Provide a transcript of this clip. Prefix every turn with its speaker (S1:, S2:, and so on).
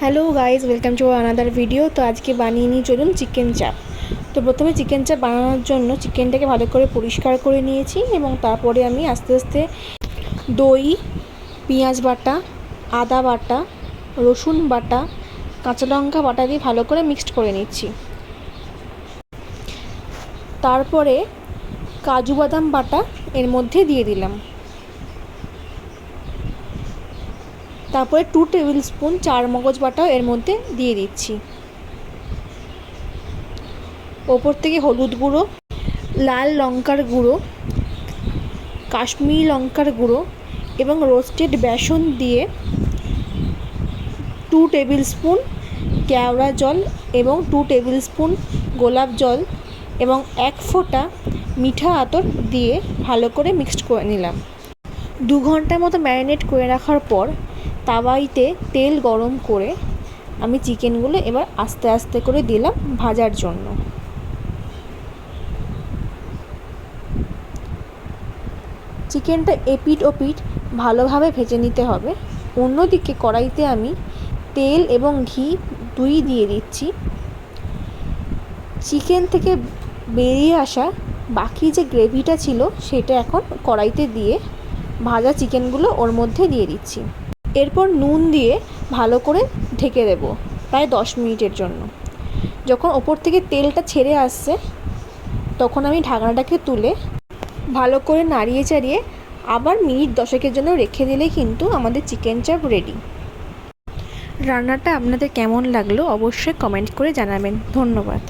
S1: Hello guys, welcome to another video. তো আজকে বানিয়ে নিয়ে চলুন চিকেন চাপ। তো প্রথমে চিকেন চাপ বানানোর জন্য চিকেনটাকে ভালো করে পরিষ্কার করে নিয়েছি এবং তারপরে আমি আস্তে আস্তে দই, পেঁয়াজ বাটা, আদা বাটা, রসুন বাটা, কাঁচা লঙ্কা বাটা দিয়ে ভালো করে মিক্সড করে নিচ্ছি। তারপরে কাজু বাদাম বাটা এর মধ্যে দিয়ে দিলাম। তারপরে 2 টেবিল স্পুন চারমগজ বাটাও এর মধ্যে দিয়ে দিচ্ছি। ওপর থেকে হলুদ গুঁড়ো, লাল লঙ্কার গুঁড়ো, কাশ্মীরি লঙ্কার গুঁড়ো এবং রোস্টেড বেসন দিয়ে 2 টেবিল স্পুন কেওড়া জল এবং 2 টেবিল স্পুন গোলাপ জল এবং 1 ফোঁটা মিঠা আতর দিয়ে ভালো করে মিক্সড করে নিলাম। 2 ঘন্টার মতো ম্যারিনেট করে রাখার পর তাওয়াইতে তেল গরম করে আমি চিকেনগুলো এবার আস্তে আস্তে করে দিলাম ভাজার জন্য। চিকেনটা এপিঠ ওপিঠ ভালোভাবে ভেজে নিতে হবে। অন্যদিকে কড়াইতে আমি তেল এবং ঘি দুই দিয়ে দিচ্ছি। চিকেন থেকে বেরিয়ে আসা বাকি যে গ্রেভিটা ছিল সেটা এখন কড়াইতে দিয়ে ভাজা চিকেনগুলো ওর মধ্যে দিয়ে দিচ্ছি। এরপর নুন দিয়ে ভালো করে ঢেকে দেব প্রায় 10 মিনিটের জন্য। যখন ওপর থেকে তেলটা ছেড়ে আসছে তখন আমি ঢাকনাটাকে তুলে ভালো করে নাড়িয়ে চাড়িয়ে আবার মিনিট 10-এর জন্য রেখে দিলেই কিন্তু আমাদের চিকেন চাপ রেডি। রান্নাটা আপনাদের কেমন লাগলো অবশ্যই কমেন্ট করে জানাবেন। ধন্যবাদ।